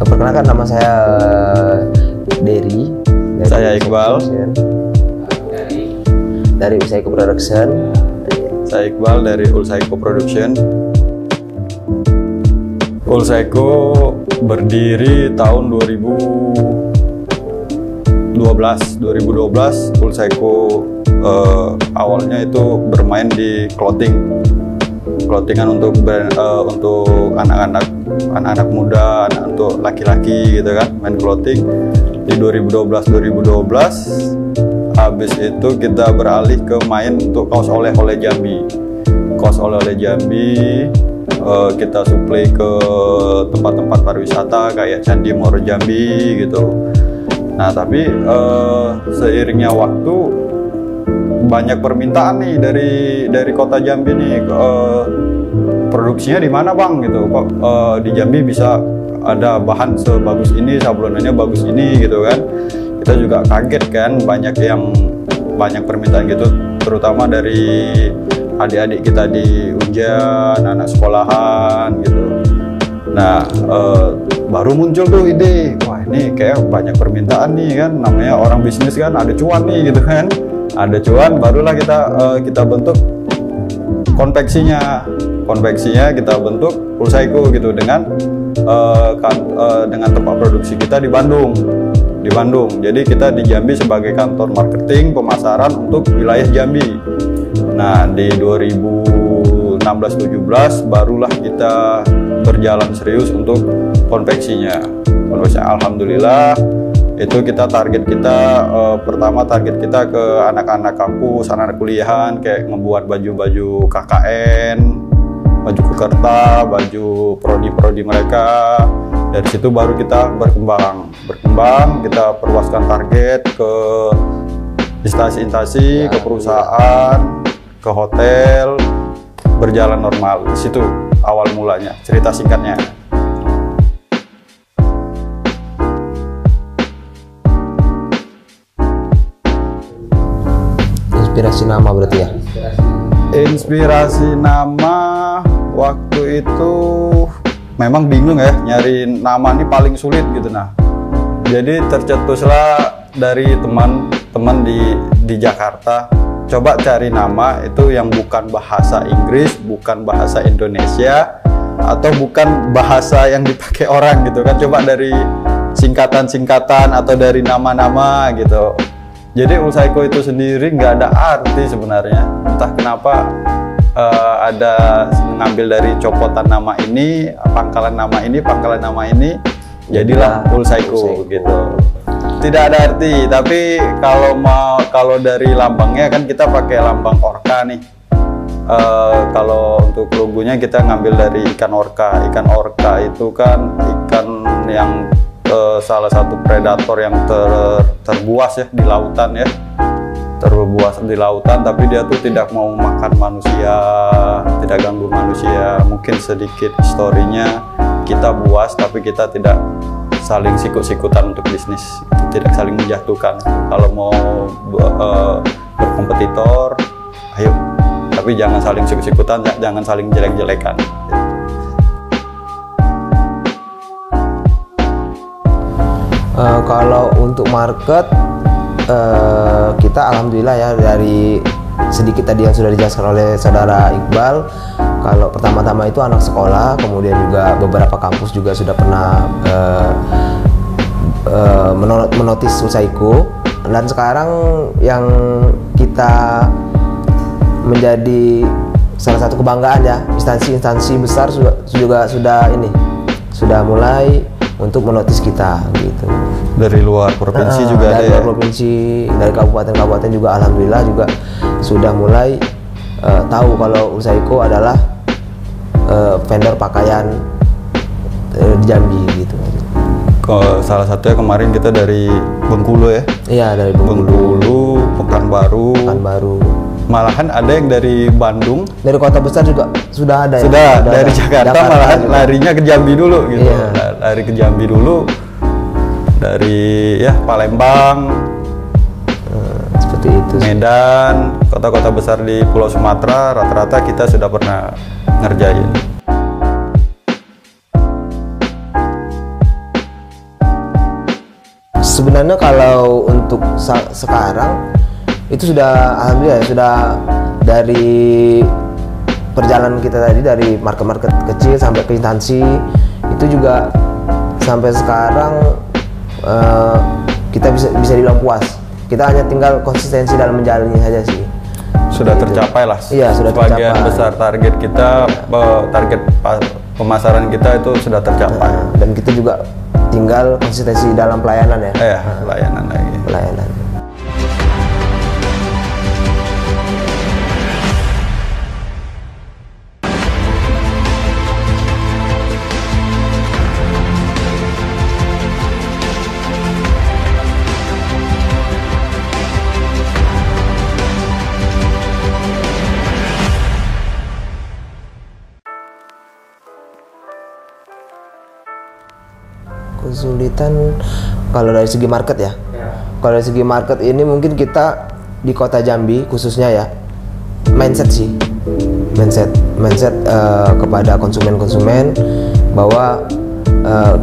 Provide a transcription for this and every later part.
Perkenalkan, nama saya Dery. Saya Iqbal. Dari Ulsaiko Production. Saya Iqbal dari Ulsaiko Production. Ulsaiko berdiri tahun 2012. Ulsaiko awalnya itu bermain di clothingan untuk anak-anak muda, untuk laki-laki gitu kan, main clothing di 2012. Habis itu kita beralih ke main untuk kaos oleh-oleh Jambi. Kita suplai ke tempat-tempat pariwisata kayak Candi Moro Jambi gitu. Nah, tapi seiringnya waktu banyak permintaan nih dari kota Jambi nih, produksinya di mana bang gitu, kok di Jambi bisa ada bahan sebagus ini, sablonannya bagus ini gitu kan. Kita juga kaget kan, banyak permintaan gitu, terutama dari adik-adik kita di Unjan, anak sekolahan gitu. Nah, baru muncul tuh ide, wah ini kayak banyak permintaan nih kan, namanya orang bisnis kan, ada cuan nih gitu kan. Ada cuan, barulah kita bentuk konveksinya kita bentuk Ulsaiko gitu dengan tempat produksi kita di Bandung. Jadi kita di Jambi sebagai kantor marketing pemasaran untuk wilayah Jambi. Nah, di 2016-17 barulah kita berjalan serius untuk konveksinya. Alhamdulillah. Itu pertama target kita ke anak-anak kampus, anak-anak kuliahan, kayak membuat baju-baju KKN, baju Kukerta, baju prodi mereka. Dari situ baru kita berkembang, kita perluaskan target ke instansi-instansi, ke perusahaan, ke hotel, berjalan normal. Di situ awal mulanya, cerita singkatnya. Inspirasi nama berarti ya? Inspirasi nama waktu itu memang bingung ya, nyari nama ini paling sulit gitu. Nah, jadi tercetuslah dari teman-teman di Jakarta, coba cari nama itu yang bukan bahasa Inggris, bukan bahasa Indonesia, atau bukan bahasa yang dipakai orang gitu kan. Coba dari singkatan-singkatan atau dari nama-nama gitu. Jadi Ulsaiko itu sendiri nggak ada arti sebenarnya. Entah kenapa ada mengambil dari copotan nama ini, pangkalan nama ini, jadilah Ulsaiko gitu. Tidak ada arti. Tapi kalau dari lambangnya kan kita pakai lambang orca nih. Kalau untuk logonya kita ngambil dari ikan orca. Ikan orca itu kan ikan yang salah satu predator yang terbuas ya di lautan ya, tapi dia tuh tidak mau makan manusia, tidak ganggu manusia. Mungkin sedikit historinya, kita buas tapi kita tidak saling sikut-sikutan untuk bisnis, tidak saling menjatuhkan. Kalau mau berkompetitor, ayo, tapi jangan saling sikut-sikutan, jangan saling jelek-jelekan. Kalau untuk market, kita alhamdulillah ya, dari sedikit tadi yang sudah dijelaskan oleh saudara Iqbal. Kalau pertama-tama itu anak sekolah, kemudian juga beberapa kampus juga sudah pernah menotis Ulsaiko. Dan sekarang yang kita menjadi salah satu kebanggaan ya, instansi-instansi besar juga sudah mulai untuk menotis kita gitu. Dari luar provinsi juga ada ya? Dari luar provinsi, dari kabupaten-kabupaten juga alhamdulillah juga sudah mulai tahu kalau Ulsaiko adalah vendor pakaian di Jambi gitu. Salah satunya kemarin kita dari Bengkulu ya? Iya, dari Bengkulu, Pekanbaru. Malahan ada yang dari Bandung. Dari kota besar juga sudah ada. Dari Jakarta malahan juga larinya ke Jambi dulu gitu. Iya. Lari ke Jambi dulu. Dari ya Palembang, seperti itu. Medan, kota-kota besar di Pulau Sumatera, rata-rata kita sudah pernah ngerjain. Sebenarnya kalau untuk sekarang itu sudah alhamdulillah sudah dari perjalanan kita tadi dari market-market kecil sampai ke instansi itu juga sampai sekarang kita bisa dibilang puas. Kita hanya tinggal konsistensi dalam menjalani saja sih. Sudah tercapai lah. Iya, sudah sebagian tercapai. besar target kita, target pemasaran kita itu sudah tercapai. Dan kita juga tinggal konsistensi dalam pelayanan ya. Pelayanan lagi. Pelayanan. Kesulitan kalau dari segi market ya. Kalau dari segi market ini mungkin kita di kota Jambi khususnya ya, mindset sih, mindset kepada konsumen bahwa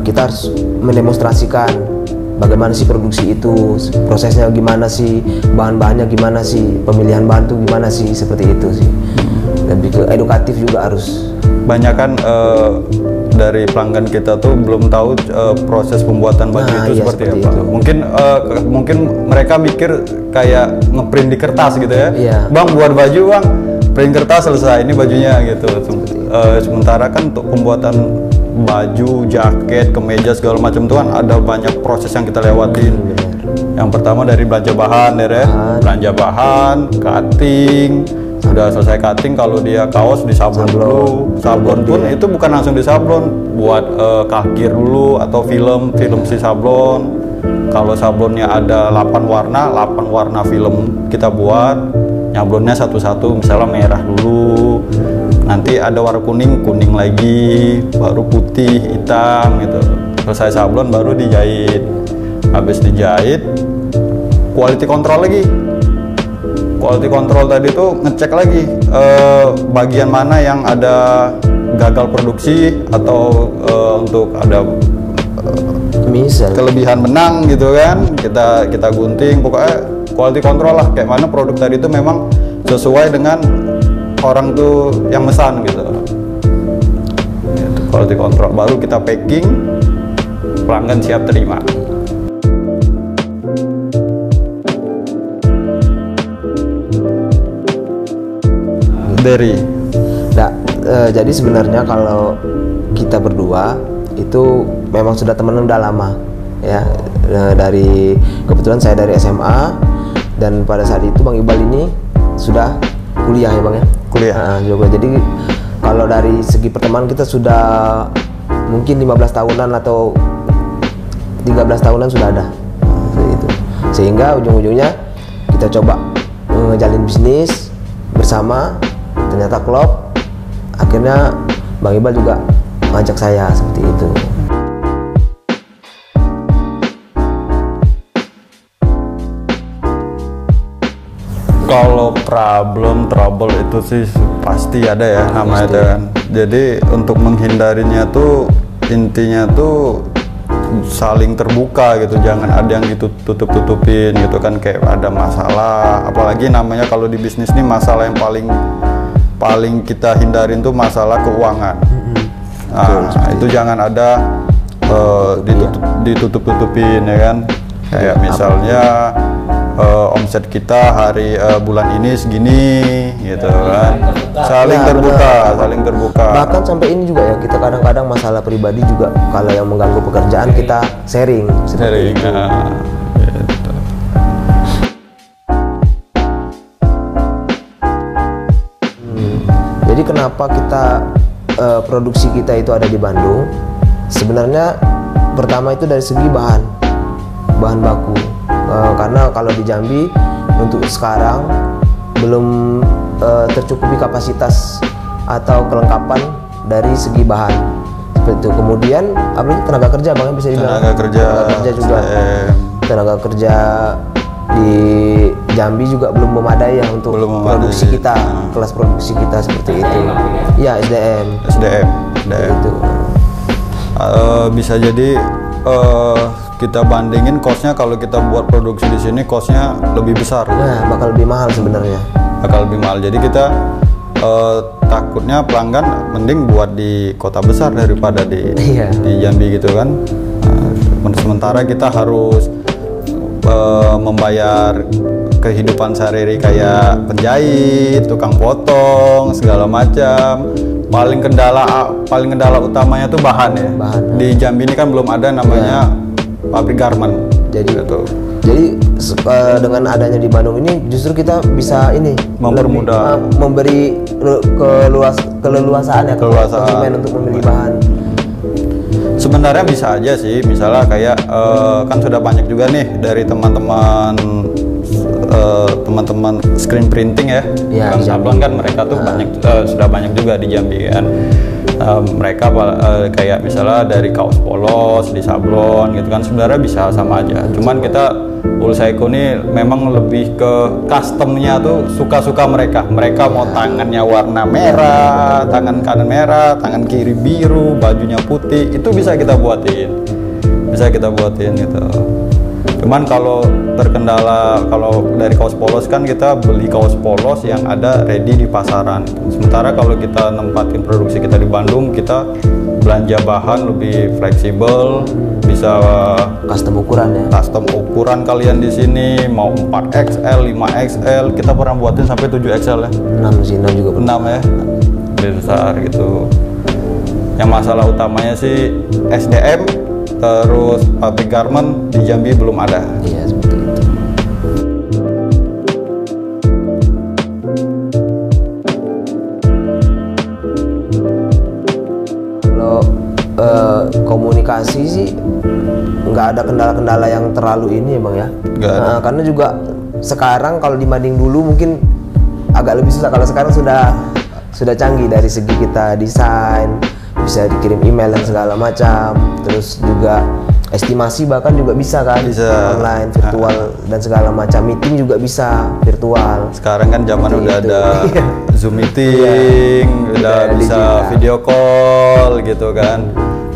kita harus mendemonstrasikan bagaimana sih produksi itu, prosesnya gimana sih, bahan-bahannya gimana sih, pemilihan bahan tuh gimana sih, seperti itu sih. Lebih ke edukatif juga harus. Banyak kan dari pelanggan kita tuh belum tahu proses pembuatan baju itu seperti apa. Itu. Mungkin mereka mikir kayak ngeprint di kertas gitu ya. Iya. Bang buat baju bang, print kertas selesai ini bajunya gitu. Sementara kan untuk pembuatan baju, jaket, kemeja segala macam tuh kan ada banyak proses yang kita lewatin. Yang pertama dari belanja bahan ya, belanja bahan, cutting. Sudah selesai cutting, kalau dia kaos disablon dulu. Sablon pun itu bukan langsung disablon, buat kakir dulu atau film si sablon. Kalau sablonnya ada 8 warna film kita buat, nyablonnya satu-satu, misalnya merah dulu, nanti ada warna kuning lagi, baru putih, hitam gitu. Selesai sablon baru dijahit. Habis dijahit, quality control lagi. Quality control tadi tuh ngecek lagi bagian mana yang ada gagal produksi atau untuk ada misal kelebihan benang gitu kan, kita gunting. Pokoknya quality control lah, kayak mana produk tadi itu memang sesuai dengan orang tuh yang mesan gitu. Quality control baru kita packing, pelanggan siap terima. Jadi sebenarnya kalau kita berdua itu memang sudah temenan udah lama ya. Dari kebetulan saya dari SMA dan pada saat itu Bang Iqbal ini sudah kuliah ya Bang ya. Kuliah. Jadi kalau dari segi pertemanan kita sudah mungkin 15 tahunan atau 13 tahunan sudah ada itu. Sehingga ujung-ujungnya kita coba ngejalin bisnis bersama. Ternyata klop, akhirnya Bang Iqbal juga ngajak saya seperti itu. Kalau trouble itu sih pasti ada ya namanya kan. Jadi untuk menghindarinya tuh intinya tuh saling terbuka gitu, jangan ada yang ditutup-tutupin gitu kan, kayak ada masalah. Apalagi namanya kalau di bisnis nih masalah yang paling kita hindarin tuh masalah keuangan. Nah, itu jangan ada ditutup-tutupin ya kan. Kayak misalnya omset kita bulan ini segini gitu kan. Saling terbuka. Bahkan sampai ini juga ya, kita kadang-kadang masalah pribadi juga kalau yang mengganggu pekerjaan kita sharing. Gitu. Jadi kenapa kita produksi kita itu ada di Bandung? Sebenarnya pertama itu dari segi bahan baku, karena kalau di Jambi untuk sekarang belum tercukupi kapasitas atau kelengkapan dari segi bahan seperti itu. Kemudian apalagi tenaga kerja Bang, bisa dibilang tenaga kerja juga, tenaga kerja di Jambi juga belum memadai ya untuk produksi kita, kelas produksi kita seperti itu. Ya SDM itu. Bisa jadi kita bandingin costnya, kalau kita buat produksi di sini costnya lebih besar. Nah, bakal lebih mahal sebenarnya. Bakal lebih mahal. Jadi kita takutnya pelanggan mending buat di kota besar daripada di Jambi gitu kan. Sementara kita harus membayar kehidupan sehari-hari kayak penjahit, tukang potong, segala macam. Paling kendala utamanya tuh bahan ya. Di Jambi ini kan belum ada namanya pabrik garment. Jadi dengan adanya di Bandung ini justru kita bisa mempermudah, memberi keleluasaan ya ke konsumen untuk membeli bahan. Sebenarnya bisa aja sih, misalnya kayak kan sudah banyak juga nih dari teman-teman screen printing ya, Kang Sablon kan mereka tuh sudah banyak juga di Jambi kan. Mereka kayak misalnya dari kaos polos di Sablon gitu kan, sebenarnya bisa sama aja. Cuman kita Ulsaiko ini memang lebih ke customnya tuh suka-suka mereka mau tangannya warna merah, tangan kanan merah, tangan kiri biru, bajunya putih, itu bisa kita buatin gitu. Cuman kalau terkendala, kalau dari kaos polos kan kita beli kaos polos yang ada ready di pasaran. Sementara kalau kita nempatin produksi kita di Bandung, kita belanja bahan lebih fleksibel, bisa custom ukuran ya. Custom ukuran kalian di sini mau 4XL, 5XL, kita pernah buatin sampai 7XL ya. 6 sih, 6 juga. 6 ya. Lebih besar gitu. Yang masalah utamanya sih SDM, terus pabrik garment di Jambi belum ada. Iya, seperti itu. Kalau komunikasi sih nggak ada kendala-kendala yang terlalu ini ya Bang ya. Karena juga sekarang kalau dibanding dulu mungkin agak lebih susah. Kalau sekarang sudah canggih dari segi kita desain, bisa dikirim email dan segala macam, terus juga estimasi bahkan juga bisa kan, online, virtual dan segala macam, meeting juga bisa virtual. Sekarang kan zaman udah ada Zoom meeting, udah bisa video call gitu kan.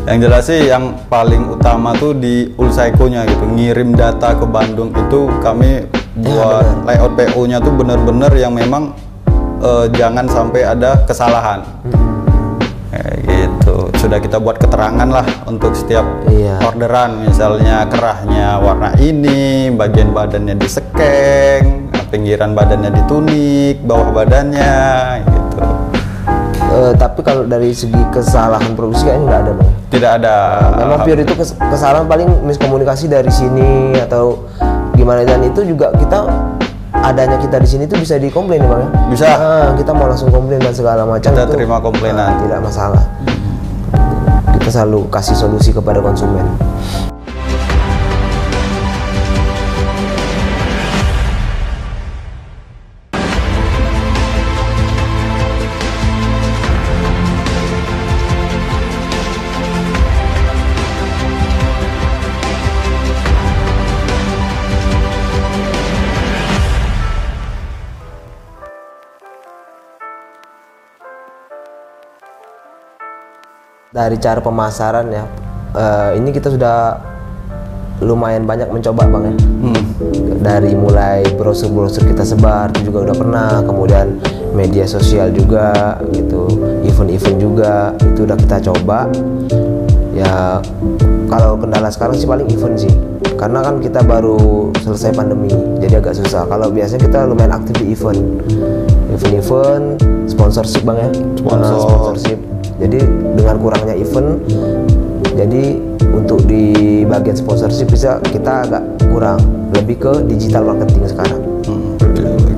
Yang jelas sih yang paling utama tuh di Ulsaiko-nya gitu, ngirim data ke Bandung itu kami buat layout PO-nya tuh bener-bener yang memang jangan sampai ada kesalahan. Kayak gitu. Sudah kita buat keterangan lah untuk setiap orderan, misalnya kerahnya warna ini, bagian badannya disekeng, pinggiran badannya ditunik, bawah badannya gitu. Tapi kalau dari segi kesalahan produksi kayaknya nggak ada Bang. Tidak ada. Memang pure itu kesalahan paling miskomunikasi dari sini atau gimana, dan itu juga adanya kita di sini tuh bisa dikomplain Bang ya. Bisa. Kita mau langsung komplain dan segala macam. Kita terima komplainan. Tidak masalah. Kita selalu kasih solusi kepada konsumen. Dari cara pemasaran ya, ini kita sudah lumayan banyak mencoba Bang ya. Dari mulai brosur-brosur kita sebar itu juga udah pernah, kemudian media sosial juga gitu, event-event juga itu udah kita coba. Ya kalau kendala sekarang sih paling event sih, karena kan kita baru selesai pandemi jadi agak susah. Kalau biasanya kita lumayan aktif di event, sponsorship Bang ya, sponsorship. Jadi dengan kurangnya event, jadi untuk di bagian sponsorship bisa kita agak kurang, lebih ke digital marketing sekarang.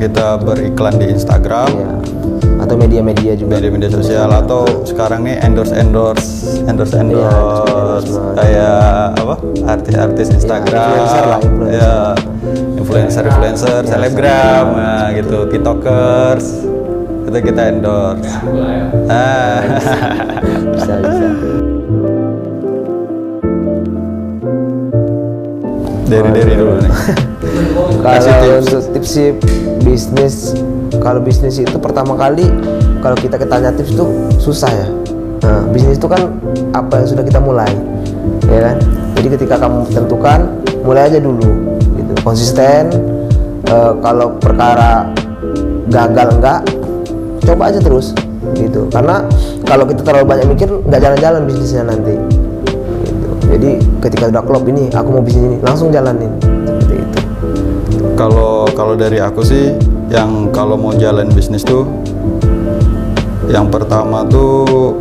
Kita beriklan di Instagram atau media-media juga, media sosial, atau sekarang nih endorse kayak apa, artis Instagram, influencer, selebgram, gitu, tiktokers, itu kita endorse. Bisa. Dari dulu nih. Kalau untuk tips bisnis, kalau bisnis itu pertama kali kalau kita tanya tips itu susah ya. Nah, bisnis itu kan apa yang sudah kita mulai, ya kan? Jadi ketika kamu tentukan, mulai aja dulu gitu, konsisten. Kalau perkara gagal enggak, coba aja terus gitu, karena kalau kita terlalu banyak mikir nggak jalan-jalan bisnisnya nanti gitu. Jadi ketika udah klop, ini aku mau bisnis ini, langsung jalanin seperti itu. Kalau dari aku sih, yang kalau mau jalan bisnis tuh, yang pertama tuh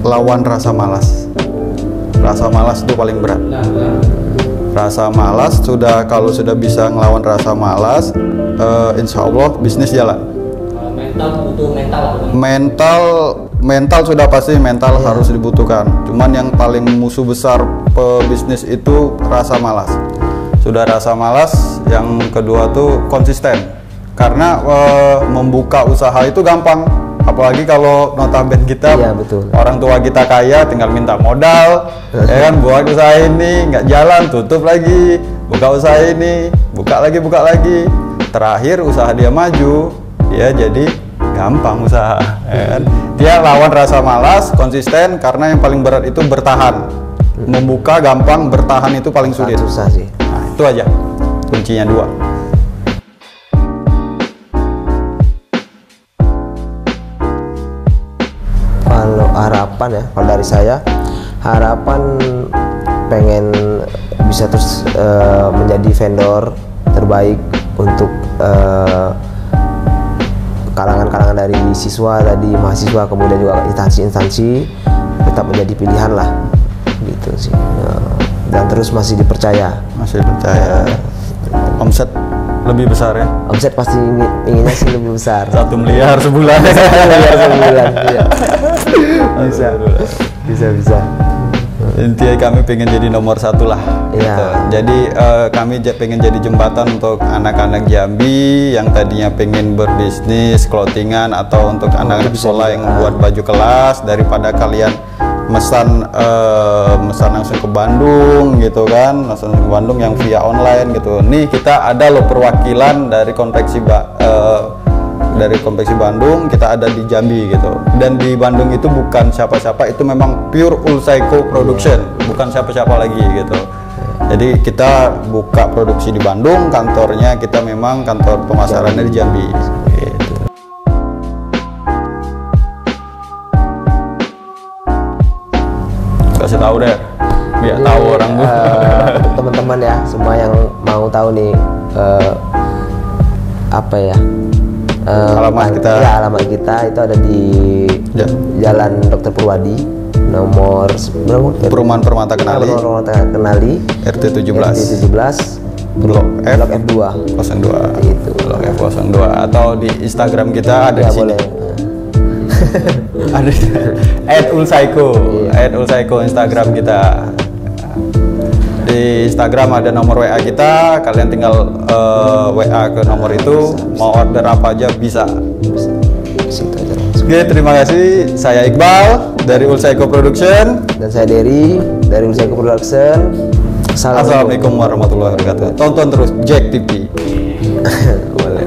lawan rasa malas. Rasa malas itu paling berat. Rasa malas kalau sudah bisa ngelawan rasa malas, insya Allah bisnis jalan. Mental butuh Mental sudah pasti harus dibutuhkan. Cuman yang paling musuh besar pebisnis itu rasa malas. Sudah rasa malas, yang kedua tuh konsisten. Karena membuka usaha itu gampang. Apalagi kalau notabene kita, betul. Orang tua kita kaya, tinggal minta modal, ya kan, buat usaha ini nggak jalan, tutup lagi, buka usaha ini, buka lagi, terakhir usaha dia maju, dia jadi gampang usaha, ya kan? Dia lawan rasa malas, konsisten, karena yang paling berat itu bertahan. Membuka gampang, bertahan itu paling sulit. Susah sih. Nah, itu aja kuncinya 2. Kalau harapan ya, kalau dari saya, harapan pengen bisa terus menjadi vendor terbaik untuk kalangan-kalangan dari siswa tadi, mahasiswa, kemudian juga instansi-instansi, tetap menjadi pilihan lah gitu sih. Dan terus masih dipercaya. Omset lebih besar ya? Omset pasti inginnya sih lebih besar. 1 miliar sebulan. 1 miliar sebulan, iya. Bisa. Intinya kami pengen jadi nomor 1 lah. Iya. Gitu. Jadi kami pengen jadi jembatan untuk anak-anak Jambi yang tadinya pengen berbisnis clothingan, atau untuk anak-anak sekolah yang membuat baju kelas, daripada kalian mesan langsung ke Bandung gitu kan, langsung ke Bandung yang via online gitu. Nih kita ada loh perwakilan dari konveksi Bandung, kita ada di Jambi gitu. Dan di Bandung itu bukan siapa-siapa, itu memang pure Ulsaiko Production, bukan siapa-siapa lagi gitu. Jadi kita buka produksi di Bandung, kantornya kita memang kantor pemasarannya di Jambi gitu. Kasih tahu deh, biar tahu orang tuh. Untuk teman-teman ya, semua yang mau tahu nih apa ya, alamat kita. Ya, alamat kita itu ada di Jalan Dr. Purwadi, nomor Perumahan Permata Kenali, RT 17, Blok F2 02 itu. Blok F02, atau di Instagram kita ada Ya, di sini. boleh. Ada @ulsaiko Instagram kita. Di Instagram ada nomor WA kita, kalian tinggal WA ke nomor itu, mau order apa aja bisa. Oke, terima kasih. Saya Iqbal dari Ulsaiko Production, dan saya Dery dari Ulsaiko Production. Assalamualaikum warahmatullahi wabarakatuh. Tonton terus Jack TV. Boleh.